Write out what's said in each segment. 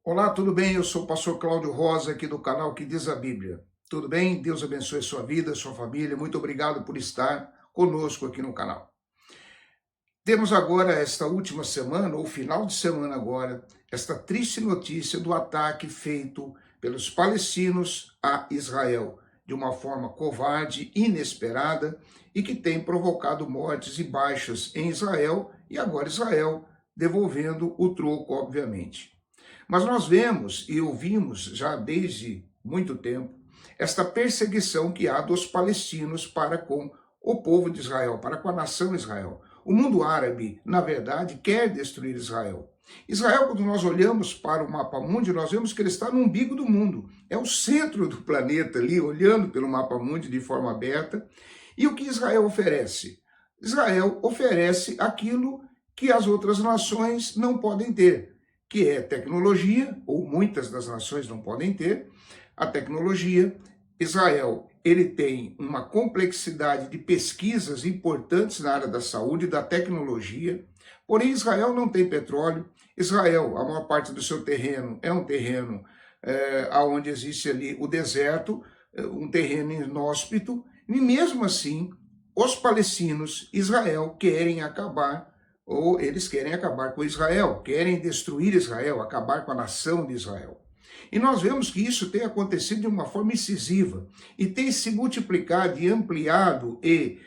Olá, tudo bem? Eu sou o pastor Cláudio Rosa, aqui do canal Que Diz a Bíblia. Tudo bem? Deus abençoe sua vida, sua família. Muito obrigado por estar conosco aqui no canal. Temos agora, esta última semana, ou final de semana agora, esta triste notícia do ataque feito pelos palestinos a Israel, de uma forma covarde, inesperada, e que tem provocado mortes e baixas em Israel, e agora Israel devolvendo o troco, obviamente. Mas nós vemos e ouvimos já desde muito tempo esta perseguição que há dos palestinos para com o povo de Israel, para com a nação Israel. O mundo árabe, na verdade, quer destruir Israel. Israel, quando nós olhamos para o mapa mundi, nós vemos que ele está no umbigo do mundo. É o centro do planeta ali, olhando pelo mapa mundi de forma aberta. E o que Israel oferece? Israel oferece aquilo que as outras nações não podem ter, que é tecnologia, ou muitas das nações não podem ter, a tecnologia. Israel, ele tem uma complexidade de pesquisas importantes na área da saúde e da tecnologia, porém Israel não tem petróleo. Israel, a maior parte do seu terreno é um terreno onde existe ali o deserto, um terreno inóspito, e mesmo assim, os palestinos, Israel, querem acabar, ou eles querem acabar com Israel, querem destruir Israel, acabar com a nação de Israel. E nós vemos que isso tem acontecido de uma forma incisiva e tem se multiplicado e ampliado e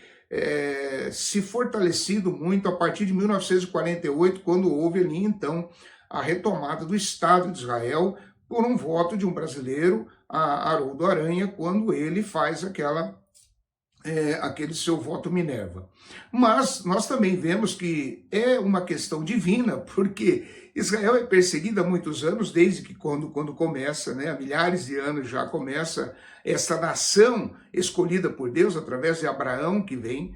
se fortalecido muito a partir de 1948, quando houve ali então a retomada do Estado de Israel por um voto de um brasileiro, Haroldo Aranha, quando ele faz aquele seu voto Minerva. Mas nós também vemos que é uma questão divina, porque Israel é perseguida há muitos anos, desde que quando começa, né, há milhares de anos já começa essa nação escolhida por Deus através de Abraão que vem.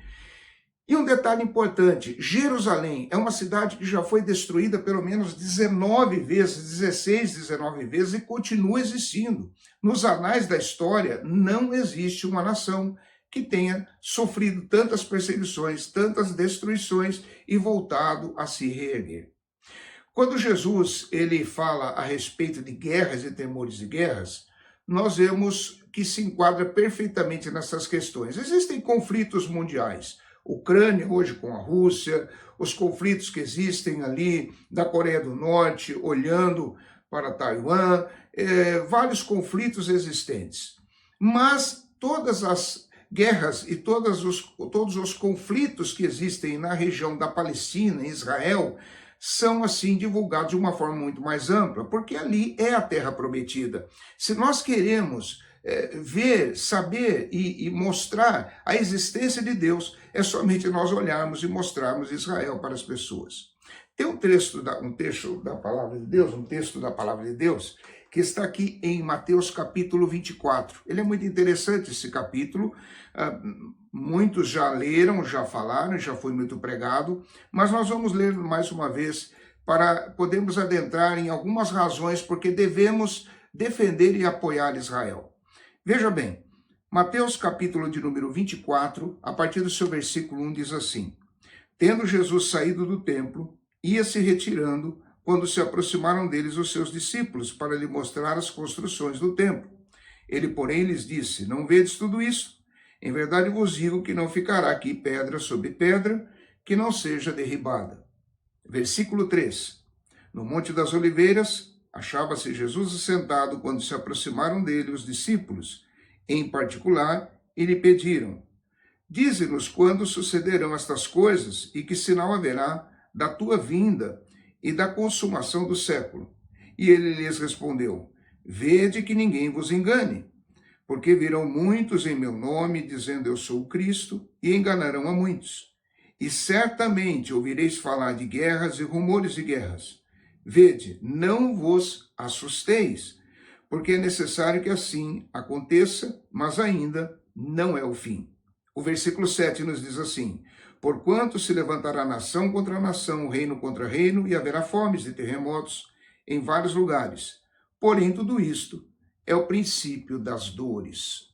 E um detalhe importante, Jerusalém é uma cidade que já foi destruída pelo menos 19 vezes, 16, 19 vezes, e continua existindo. Nos anais da história não existe uma nação que tenha sofrido tantas perseguições, tantas destruições e voltado a se reerguer. Quando Jesus ele fala a respeito de guerras e temores de guerras, nós vemos que se enquadra perfeitamente nessas questões. Existem conflitos mundiais. Ucrânia hoje com a Rússia, os conflitos que existem ali da Coreia do Norte, olhando para Taiwan, vários conflitos existentes. Mas todas as guerras e todos os conflitos que existem na região da Palestina, em Israel, são assim divulgados de uma forma muito mais ampla, porque ali é a terra prometida. Se nós queremos ver, saber e mostrar a existência de Deus, é somente nós olharmos e mostrarmos Israel para as pessoas. Tem um texto da palavra de Deus, que está aqui em Mateus capítulo 24. Ele é muito interessante, esse capítulo. Muitos já leram, já falaram, já foi muito pregado, mas nós vamos ler mais uma vez para podermos adentrar em algumas razões porque devemos defender e apoiar Israel. Veja bem, Mateus capítulo de número 24, a partir do seu versículo 1 diz assim: Tendo Jesus saído do templo, ia se retirando, quando se aproximaram deles os seus discípulos para lhe mostrar as construções do templo. Ele, porém, lhes disse: Não vedes tudo isso? Em verdade vos digo que não ficará aqui pedra sobre pedra que não seja derribada. Versículo 3. No Monte das Oliveiras, achava-se Jesus assentado quando se aproximaram dele os discípulos, em particular, e lhe pediram: Dize-nos quando sucederão estas coisas e que sinal haverá da tua vinda e da consumação do século. E ele lhes respondeu: Vede que ninguém vos engane, porque virão muitos em meu nome, dizendo eu sou o Cristo, e enganarão a muitos. E certamente ouvireis falar de guerras e rumores de guerras. Vede, não vos assusteis, porque é necessário que assim aconteça, mas ainda não é o fim. O versículo 7 nos diz assim: Porquanto se levantará nação contra nação, reino contra reino, e haverá fomes e terremotos em vários lugares. Porém, tudo isto é o princípio das dores.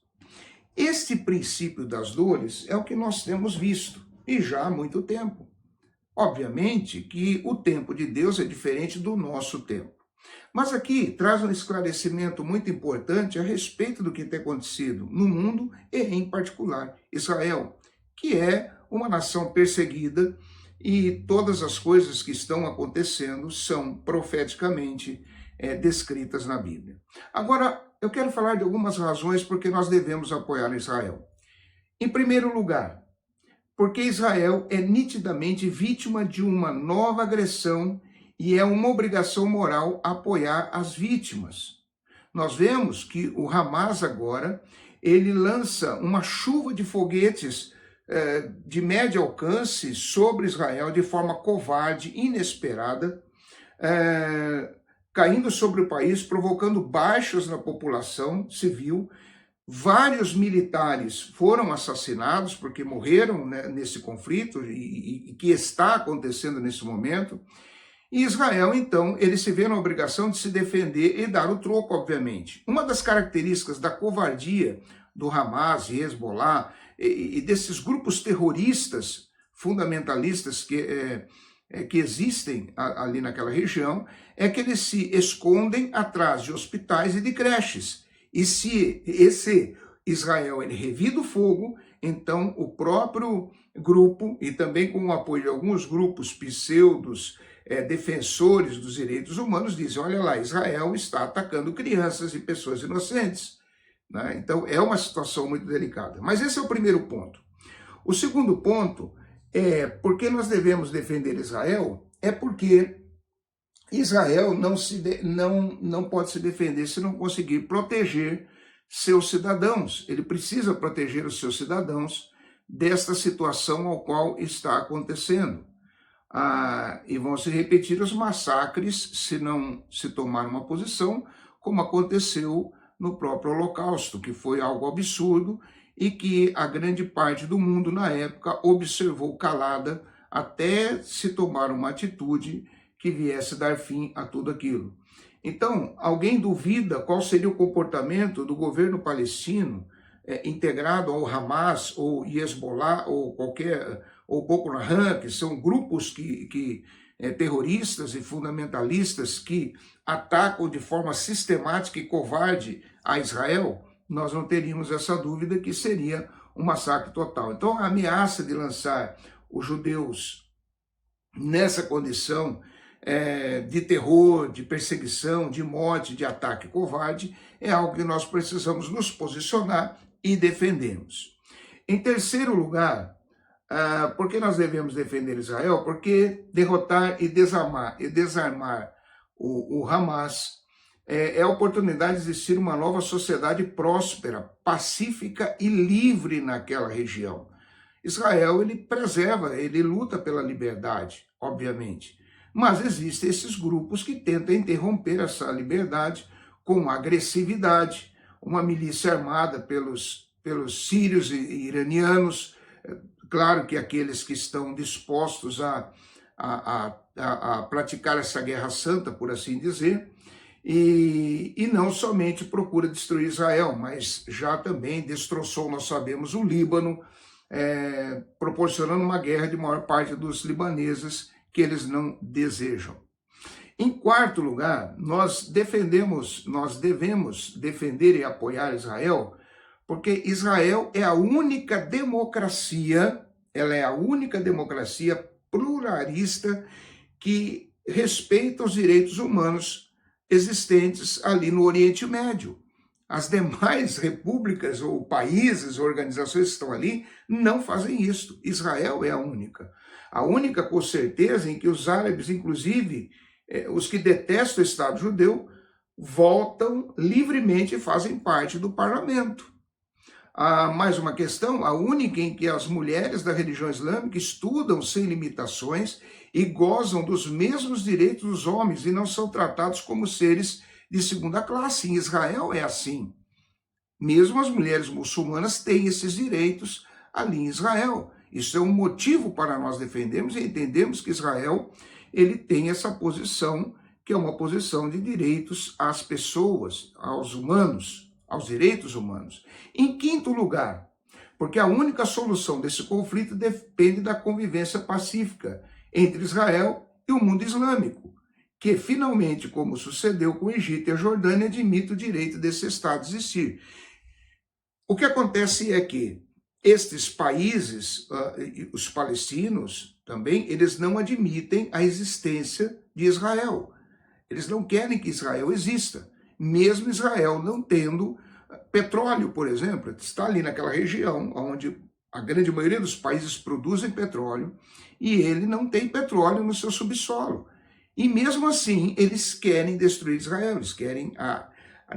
Este princípio das dores é o que nós temos visto, e já há muito tempo. Obviamente que o tempo de Deus é diferente do nosso tempo. Mas aqui traz um esclarecimento muito importante a respeito do que tem acontecido no mundo e, em particular, Israel, que é uma nação perseguida e todas as coisas que estão acontecendo são profeticamente descritas na Bíblia. Agora, eu quero falar de algumas razões porque nós devemos apoiar Israel. Em primeiro lugar, porque Israel é nitidamente vítima de uma nova agressão e é uma obrigação moral apoiar as vítimas. Nós vemos que o Hamas agora, ele lança uma chuva de foguetes de médio alcance sobre Israel de forma covarde, inesperada, caindo sobre o país, provocando baixas na população civil. Vários militares foram assassinados porque morreram, né, nesse conflito e que está acontecendo nesse momento. E Israel, então, ele se vê na obrigação de se defender e dar o troco, obviamente. Uma das características da covardia do Hamas e Hezbollah e desses grupos terroristas fundamentalistas que existem ali naquela região é que eles se escondem atrás de hospitais e de creches. E se esse Israel ele revida o fogo, então o próprio grupo, e também com o apoio de alguns grupos pseudos, defensores dos direitos humanos, dizem, olha lá, Israel está atacando crianças e pessoas inocentes. Né? Então é uma situação muito delicada. Mas esse é o primeiro ponto. O segundo ponto é porque nós devemos defender Israel, é porque Israel não pode se defender se não conseguir proteger seus cidadãos. Ele precisa proteger os seus cidadãos desta situação ao qual está acontecendo. E vão se repetir os massacres se não se tomar uma posição, como aconteceu no próprio Holocausto, que foi algo absurdo e que a grande parte do mundo na época observou calada até se tomar uma atitude que viesse dar fim a tudo aquilo. Então, alguém duvida qual seria o comportamento do governo palestino integrado ao Hamas, ou Hezbollah, ou Boko Haram, que são grupos terroristas e fundamentalistas que atacam de forma sistemática e covarde a Israel? Nós não teríamos essa dúvida que seria um massacre total. Então, a ameaça de lançar os judeus nessa condição de terror, de perseguição, de morte, de ataque covarde, é algo que nós precisamos nos posicionar e defendermos. Em terceiro lugar, por que nós devemos defender Israel? Porque derrotar e desarmar o Hamas é a oportunidade de existir uma nova sociedade próspera, pacífica e livre naquela região. Israel, ele preserva, ele luta pela liberdade, obviamente. Mas existem esses grupos que tentam interromper essa liberdade com agressividade, uma milícia armada pelos sírios e iranianos, claro que aqueles que estão dispostos a praticar essa guerra santa, por assim dizer, e não somente procura destruir Israel, mas já também destroçou, nós sabemos, o Líbano, proporcionando uma guerra de maior parte dos libaneses que eles não desejam. Em quarto lugar, nós devemos defender e apoiar Israel, porque Israel é a única democracia, ela é a única democracia pluralista que respeita os direitos humanos existentes ali no Oriente Médio. As demais repúblicas ou países, organizações que estão ali, não fazem isso. Israel é a única com certeza em que os árabes, inclusive os que detestam o Estado judeu, votam livremente e fazem parte do parlamento. Mais uma questão, a única em que as mulheres da religião islâmica estudam sem limitações e gozam dos mesmos direitos dos homens e não são tratados como seres de segunda classe. Em Israel é assim. Mesmo as mulheres muçulmanas têm esses direitos ali em Israel. Isso é um motivo para nós defendermos e entendermos que Israel ele tem essa posição, que é uma posição de direitos às pessoas, aos humanos, aos direitos humanos. Em quinto lugar, porque a única solução desse conflito depende da convivência pacífica entre Israel e o mundo islâmico, que finalmente, como sucedeu com o Egito e a Jordânia, admite o direito desse Estado existir. O que acontece é que estes países, os palestinos também, eles não admitem a existência de Israel. Eles não querem que Israel exista, mesmo Israel não tendo petróleo, por exemplo. Está ali naquela região onde a grande maioria dos países produzem petróleo e ele não tem petróleo no seu subsolo. E mesmo assim, eles querem destruir Israel, eles querem a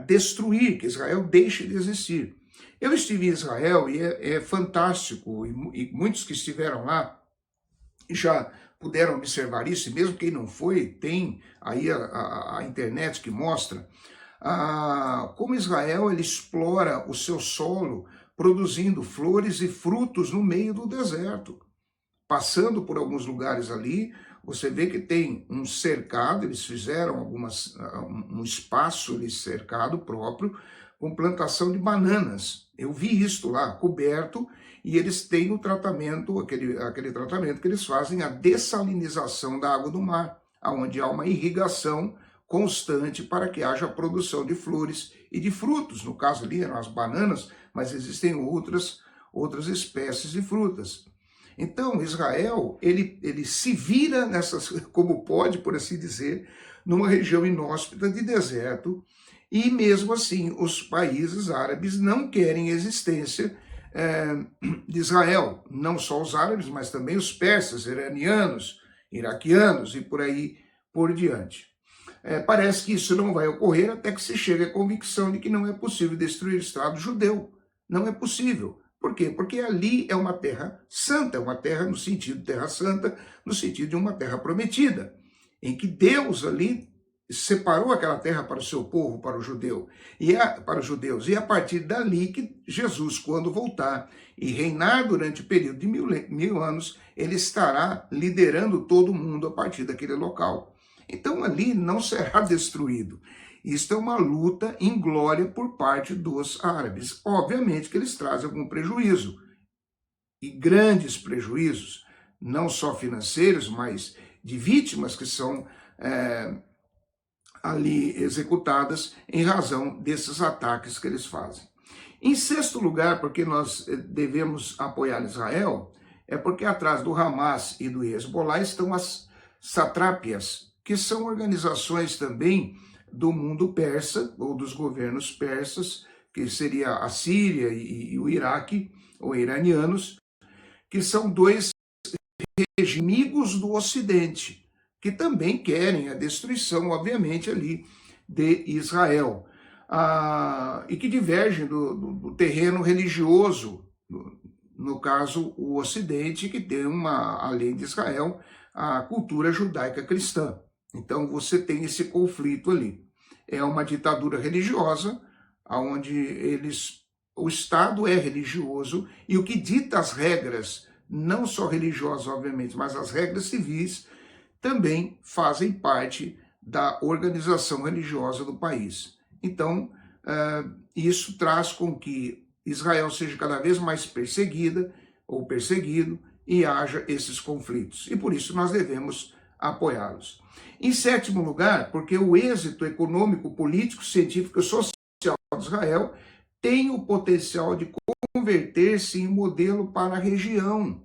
destruir, que Israel deixe de existir. Eu estive em Israel e é fantástico, e muitos que estiveram lá já puderam observar isso, e mesmo quem não foi, tem aí a internet que mostra como Israel ele explora o seu solo, produzindo flores e frutos no meio do deserto. Passando por alguns lugares ali, você vê que tem um cercado, eles fizeram um espaço ali cercado próprio, com plantação de bananas. Eu vi isto lá, coberto, e eles têm o tratamento, aquele tratamento que eles fazem, a dessalinização da água do mar, onde há uma irrigação constante para que haja produção de flores e de frutos. No caso ali eram as bananas, mas existem outras espécies de frutas. Então, Israel, ele se vira nessas, como pode, por assim dizer, numa região inóspita de deserto, e mesmo assim os países árabes não querem a existência de Israel. Não só os árabes, mas também os persas, iranianos, iraquianos e por aí por diante. Parece que isso não vai ocorrer até que se chegue à convicção de que não é possível destruir o Estado judeu. Não é possível. Por quê? Porque ali é uma terra santa, é uma terra no sentido de terra santa, no sentido de uma terra prometida, em que Deus ali separou aquela terra para o seu povo, para o judeu, para os judeus. E é a partir dali que Jesus, quando voltar e reinar durante o período de mil anos, ele estará liderando todo mundo a partir daquele local. Então ali não será destruído. Isto é uma luta inglória por parte dos árabes. Obviamente que eles trazem algum prejuízo, e grandes prejuízos, não só financeiros, mas de vítimas que são ali executadas em razão desses ataques que eles fazem. Em sexto lugar, porque nós devemos apoiar Israel, é porque atrás do Hamas e do Hezbollah estão as satrápias, que são organizações também do mundo persa, ou dos governos persas, que seria a Síria e o Iraque, ou iranianos, que são dois inimigos do Ocidente, que também querem a destruição, obviamente, ali de Israel, e que divergem do terreno religioso, no caso, o Ocidente, que tem além de Israel, a cultura judaica cristã. Então você tem esse conflito ali. É uma ditadura religiosa, onde o Estado é religioso, e o que dita as regras, não só religiosas, obviamente, mas as regras civis, também fazem parte da organização religiosa do país. Então, isso traz com que Israel seja cada vez mais perseguida ou perseguido e haja esses conflitos. E por isso nós devemos apoiá-los. Em sétimo lugar, porque o êxito econômico, político, científico e social de Israel tem o potencial de converter-se em modelo para a região.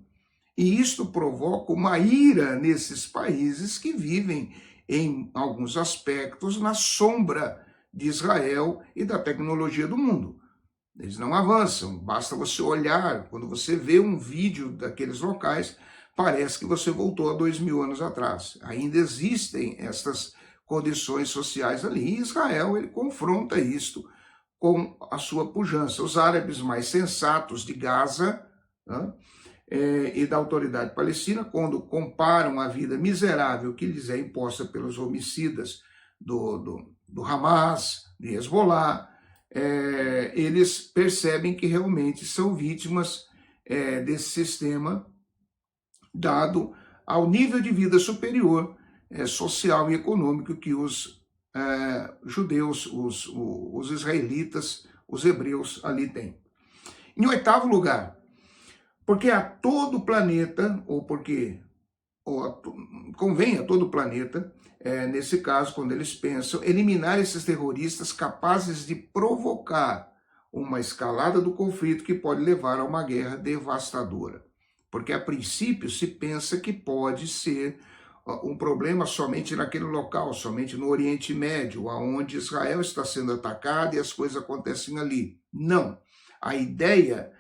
E isto provoca uma ira nesses países que vivem, em alguns aspectos, na sombra de Israel e da tecnologia do mundo. Eles não avançam, basta você olhar, quando você vê um vídeo daqueles locais, parece que você voltou a 2000 anos atrás. Ainda existem essas condições sociais ali, e Israel ele confronta isto com a sua pujança. Os árabes mais sensatos de Gaza, né, e da autoridade palestina, quando comparam a vida miserável que lhes é imposta pelos homicidas do Hamas, de Hezbollah, eles percebem que realmente são vítimas desse sistema, dado ao nível de vida superior, social e econômico que os judeus, os israelitas, os hebreus ali têm. Em oitavo lugar, porque a todo o planeta, ou porque convém a todo o planeta, nesse caso, quando eles pensam, eliminar esses terroristas capazes de provocar uma escalada do conflito que pode levar a uma guerra devastadora. Porque, a princípio, se pensa que pode ser um problema somente naquele local, somente no Oriente Médio, onde Israel está sendo atacado e as coisas acontecem ali. Não. A ideia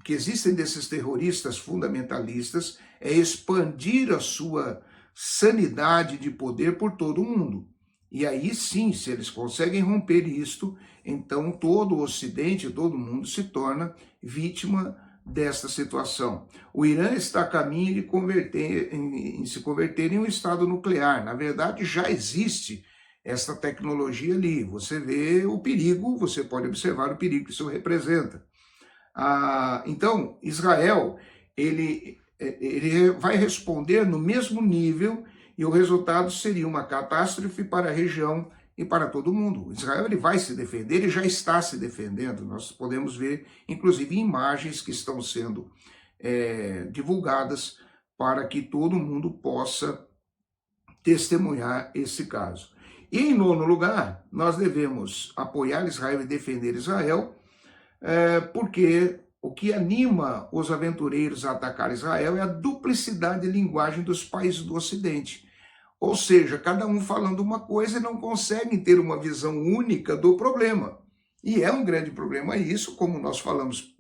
que existem desses terroristas fundamentalistas é expandir a sua sanidade de poder por todo o mundo. E aí sim, se eles conseguem romper isto, então todo o Ocidente, todo mundo se torna vítima desta situação. O Irã está a caminho de se converter em um estado nuclear. Na verdade, já existe essa tecnologia ali. Você vê o perigo, você pode observar o perigo que isso representa. Então, Israel, ele vai responder no mesmo nível e o resultado seria uma catástrofe para a região e para todo mundo. Israel ele vai se defender, ele já está se defendendo. Nós podemos ver, inclusive, imagens que estão sendo divulgadas para que todo mundo possa testemunhar esse caso. E, em nono lugar, nós devemos apoiar Israel e defender Israel, porque o que anima os aventureiros a atacar Israel é a duplicidade de linguagem dos países do Ocidente. Ou seja, cada um falando uma coisa e não conseguem ter uma visão única do problema. E é um grande problema isso, como nós falamos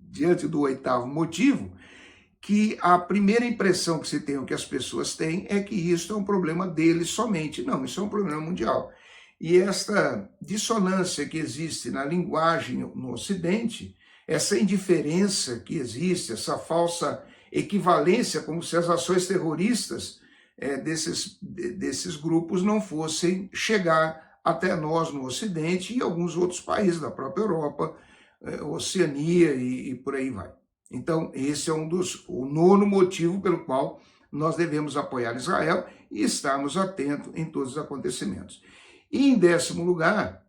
diante do oitavo motivo, que a primeira impressão que se tem, o que as pessoas têm, é que isso é um problema deles somente. Não, isso é um problema mundial. E esta dissonância que existe na linguagem no Ocidente, essa indiferença que existe, essa falsa equivalência, como se as ações terroristas desses grupos não fossem chegar até nós no Ocidente e alguns outros países da própria Europa, Oceania e por aí vai. Então, esse é o nono motivo pelo qual nós devemos apoiar Israel e estarmos atentos em todos os acontecimentos. E em décimo lugar,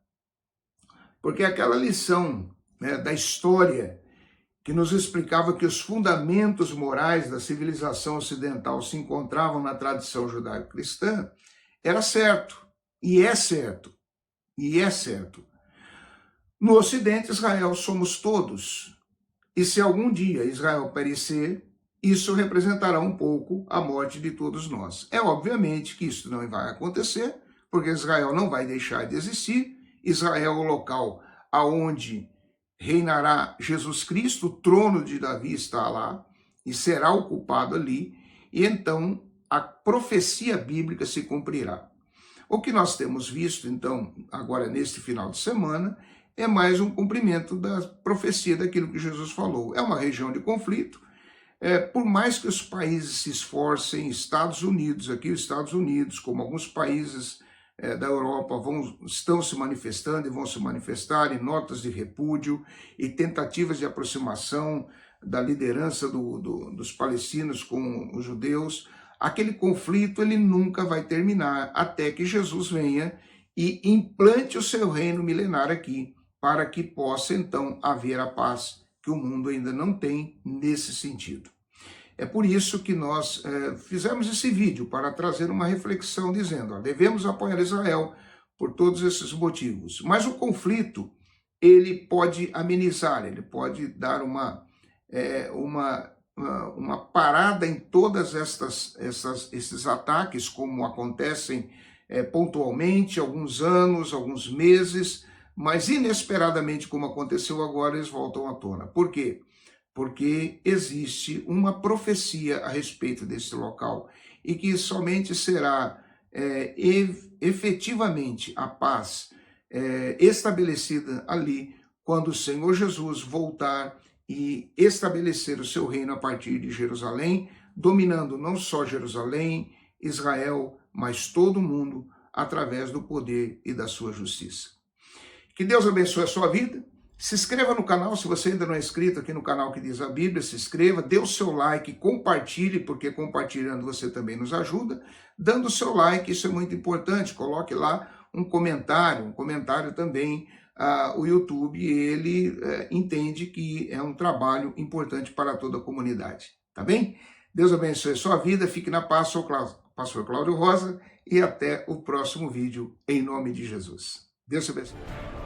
porque aquela lição da história que nos explicava que os fundamentos morais da civilização ocidental se encontravam na tradição judaico-cristã, era certo, e é certo, e é certo. No Ocidente, Israel somos todos, e se algum dia Israel perecer, isso representará um pouco a morte de todos nós. É obviamente que isso não vai acontecer, porque Israel não vai deixar de existir. Israel é o local aonde reinará Jesus Cristo, o trono de Davi está lá e será ocupado ali, e então a profecia bíblica se cumprirá. O que nós temos visto, então, agora neste final de semana, é mais um cumprimento da profecia daquilo que Jesus falou. É uma região de conflito, por mais que os países se esforcem, Estados Unidos, como alguns países da Europa estão se manifestando e vão se manifestar em notas de repúdio e tentativas de aproximação da liderança dos palestinos com os judeus, aquele conflito ele nunca vai terminar até que Jesus venha e implante o seu reino milenar aqui, para que possa então haver a paz que o mundo ainda não tem nesse sentido. É por isso que nós fizemos esse vídeo, para trazer uma reflexão dizendo, devemos apoiar Israel por todos esses motivos. Mas o conflito, ele pode amenizar, ele pode dar uma parada em todas esses ataques, como acontecem pontualmente, alguns anos, alguns meses, mas inesperadamente, como aconteceu agora, eles voltam à tona. Por quê? Porque existe uma profecia a respeito desse local e que somente será efetivamente a paz estabelecida ali quando o Senhor Jesus voltar e estabelecer o seu reino a partir de Jerusalém, dominando não só Jerusalém, Israel, mas todo mundo através do poder e da sua justiça. Que Deus abençoe a sua vida. Se inscreva no canal, se você ainda não é inscrito aqui no canal que diz a Bíblia, se inscreva, dê o seu like, compartilhe, porque compartilhando você também nos ajuda. Dando o seu like, isso é muito importante, coloque lá um comentário também. O YouTube, ele entende que é um trabalho importante para toda a comunidade, tá bem? Deus abençoe a sua vida, fique na paz, sou pastor Cláudio Rosa, e até o próximo vídeo, em nome de Jesus. Deus te abençoe.